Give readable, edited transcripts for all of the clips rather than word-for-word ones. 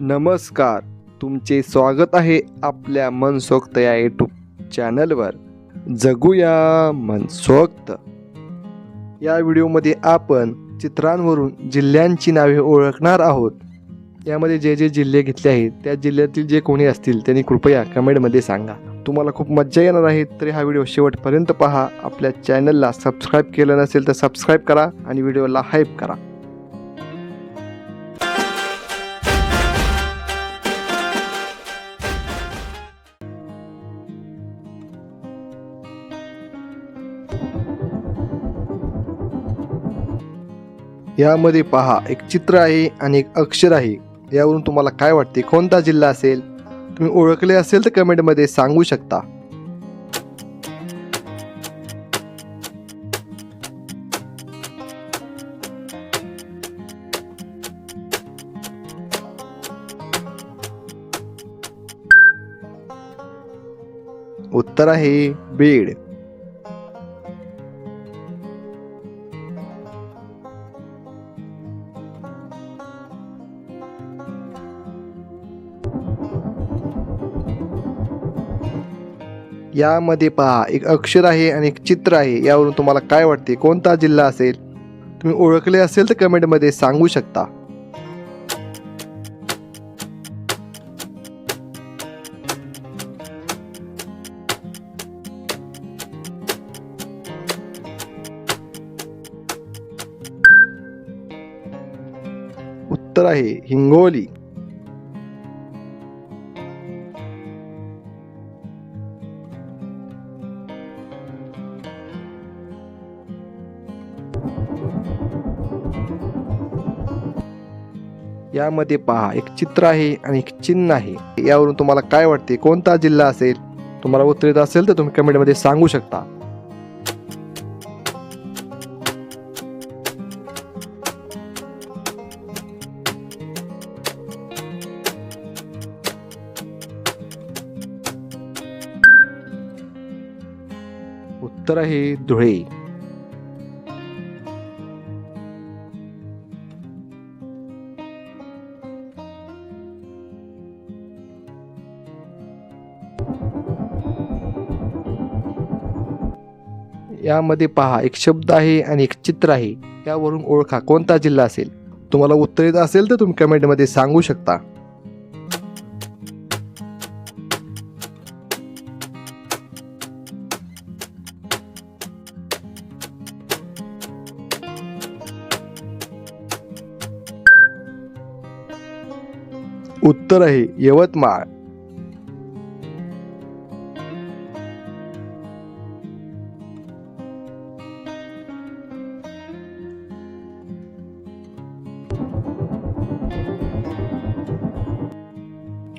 नमस्कार. तुमचे स्वागत आहे आपल्या मनसोक्त या यूट्यूब चॅनलवर. जगूया मनसोक्त. या व्हिडिओमध्ये आपण चित्रांवरून जिल्ह्यांची नावे ओळखणार आहोत. यामध्ये जे जे जिल्हे घेतले आहेत त्या जिल्ह्यातील जे कोणी असतील त्यांनी कृपया कमेंटमध्ये सांगा. तुम्हाला खूप मज्जा येणार आहे, तरी हा व्हिडिओ शेवटपर्यंत पहा. आपल्या चॅनलला सबस्क्राईब केलं नसेल तर सबस्क्राईब करा आणि व्हिडिओला हाईप करा. यामध्ये पहा, एक चित्र आहे आणि एक अक्षर आहे. यावरून तुम्हाला काय वाटते कोणता जिल्हा असेल? तुम्ही ओळखले असेल तर कमेंटमध्ये सांगू शकता. उत्तर आहे बीड. यामध्ये पहा, एक अक्षर आहे आणि एक चित्र आहे. यावरून तुम्हाला काय वाटते कोणता जिल्हा असेल? तुम्ही ओळखले असेल तर कमेंटमध्ये सांगू शकता. उत्तर आहे हिंगोली. यामध्ये पहा, एक चित्र आहे आणि एक चिन्ह आहे. यावरून तुम्हाला काय वाटते कोणता जिल्हा असेल? तुम्हाला उत्तर येत असेल तर तुम्ही कमेंटमध्ये सांगू शकता. उत्तर आहे धुळे. यामध्ये पहा, एक शब्द आहे आणि एक चित्र आहे. यावरून ओळखा कोणता जिल्हा असेल? तुम्हाला उत्तर येत असेल तर तुम्ही कमेंटमध्ये सांगू शकता. उत्तर आहे यवतमाळ.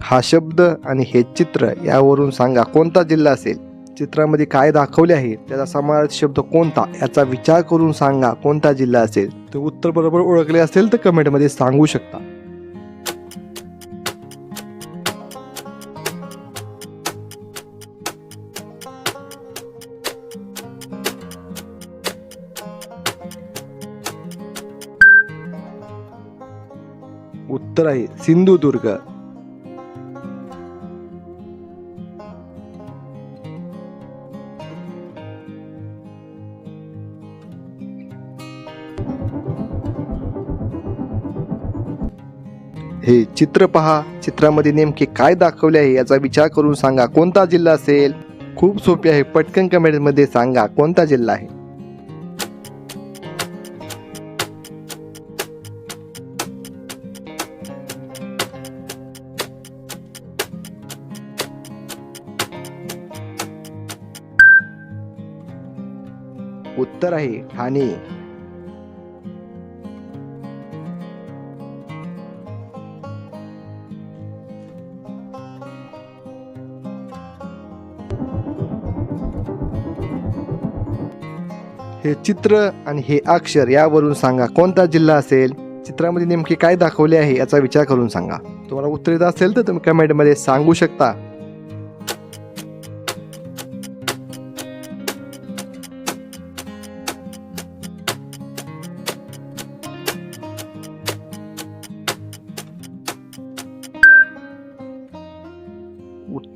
हा शब्द आणि हे चित्र, यावरून सांगा कोणता जिल्हा असेल? चित्रामध्ये काय दाखवले आहे त्याचा समानार्थी शब्द कोणता, याचा विचार करून सांगा कोणता जिल्हा असेल. तर उत्तर बरोबर ओळखले असेल तर कमेंटमध्ये सांगू शकता. उत्तर आहे सिंधुदुर्ग. हे चित्र पहा, चित्रामध्ये नेमके काय दाखवले आहे याचा विचार करून सांगा कोणता जिल्हा असेल. खूप सोपे आहे, पटकन कमेंटमध्ये सांगा कोणता जिल्हा आहे. उत्तर आहे ठाणे. हे चित्र आणि हे अक्षर, यावरून सांगा कोणता जिल्हा असेल. चित्रामध्ये नेमके काय दाखवले आहे याचा विचार करून सांगा. तुम्हाला उत्तर येत असेल तर तुम्ही कमेंटमध्ये सांगू शकता.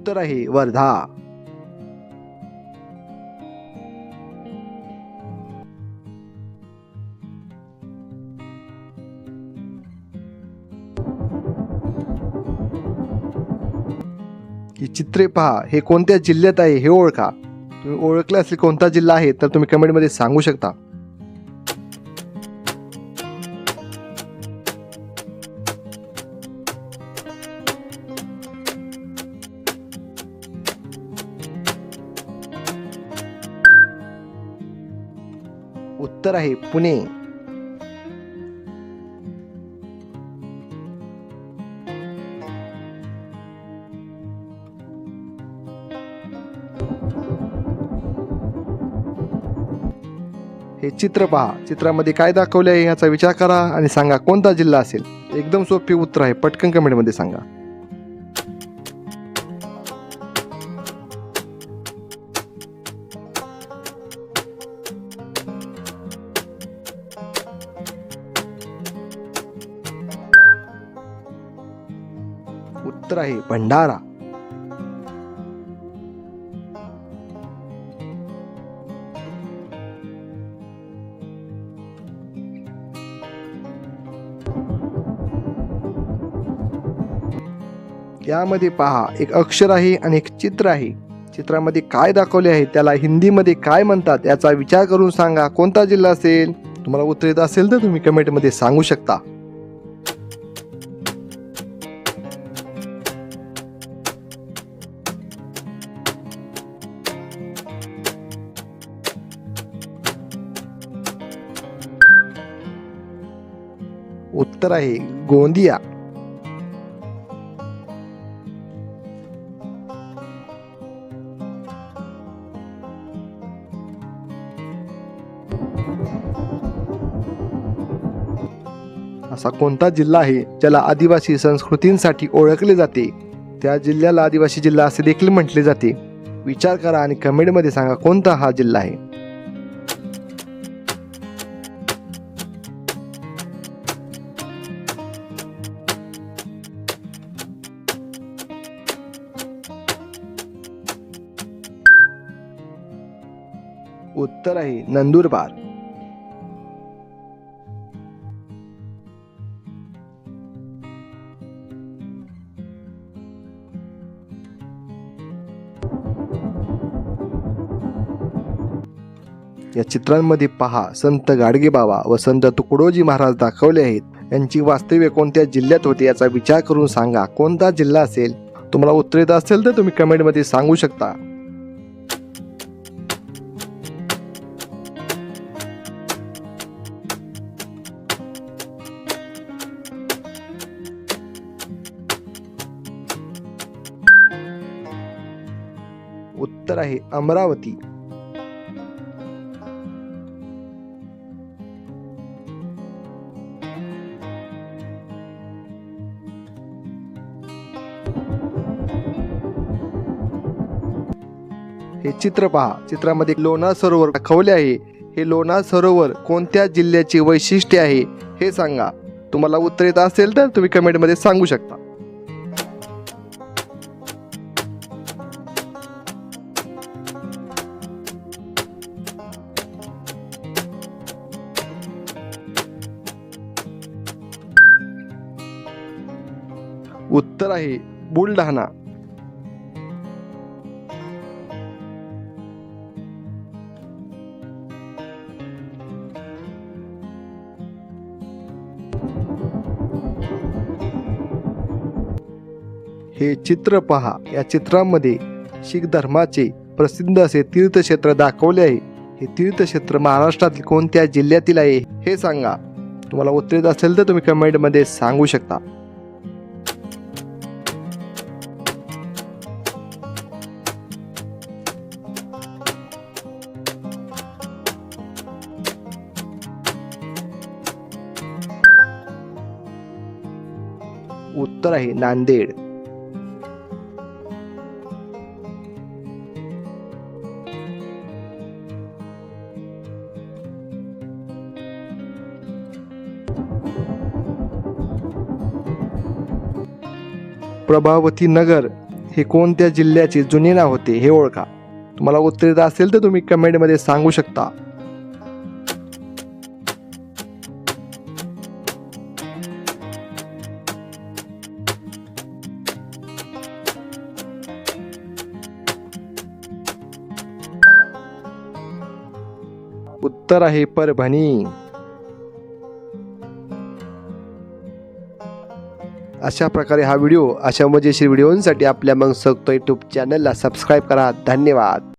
उत्तर आहे वर्धा. ही चित्रे पहा, हे कोणत्या जिल्ह्यात आहे हे ओळखा. तुम्ही ओळखले असेल कोणता जिल्हा आहे तर तुम्ही कमेंटमध्ये सांगू शकता. उत्तर आहे पुणे. हे चित्र पहा, चित्रामध्ये काय दाखवले आहे याचा विचार करा आणि सांगा कोणता जिल्हा असेल. एकदम सोपे उत्तर आहे, पटकन कमेंटमध्ये सांगा. उत्तर आहे भंडारा. यामध्ये पहा, एक अक्षर आहे आणि एक चित्र आहे. चित्रामध्ये काय दाखवले आहे त्याला हिंदीमध्ये काय म्हणतात याचा विचार करून सांगा कोणता जिल्हा असेल. तुम्हाला उत्तर येत असेल तर तुम्ही कमेंटमध्ये सांगू शकता. उत्तर आहे गोंदिया. असा कोणता जिल्हा आहे ज्याला आदिवासी संस्कृतींसाठी ओळखले जाते. त्या जिल्ह्याला आदिवासी जिल्हा असे देखील म्हटले जाते. विचार करा आणि कमेंटमध्ये सांगा कोणता हा जिल्हा आहे. उत्तर आहे नंदुरबार. या चित्रांमध्ये पहा, संत गाडगेबाबा व संत तुकडोजी महाराज दाखवले आहेत. यांची वास्तव्य कोणत्या जिल्ह्यात होते याचा विचार करून सांगा कोणता जिल्हा असेल. तुम्हाला उत्तर येत असेल तर तुम्ही कमेंटमध्ये सांगू शकता. उत्तर आहे अमरावती. हे चित्र पहा, चित्रामध्ये लोणार सरोवर दाखवले आहे. हे लोणार सरोवर कोणत्या जिल्ह्याचे वैशिष्ट्य आहे हे सांगा. तुम्हाला उत्तर येत असेल तर तुम्ही कमेंटमध्ये सांगू शकता. उत्तर आहे बुलढाणा. हे चित्र पहा, या चित्रामध्ये शीख धर्माचे प्रसिद्ध असे तीर्थक्षेत्र दाखवले आहे. हे तीर्थक्षेत्र महाराष्ट्रातील कोणत्या जिल्ह्यातील आहे हे सांगा. तुम्हाला उत्तर येत असेल तर तुम्ही कमेंटमध्ये सांगू शकता. उत्तर आहे नांदेड. प्रभावती नगर हे कोणत्या जिल्ह्याचे जुने नाव होते हे ओळखा. तुम्हाला उत्तर येत असेल तर तुम्ही कमेंटमध्ये सांगू शकता. उत्तर आहे परभणी. अशा प्रकारे हा व्हिडिओ अशा मजेशीर व्हिडिओंसाठी आपल्या मनसोक्त यूट्यूब चॅनलला सबस्क्राईब करा. धन्यवाद.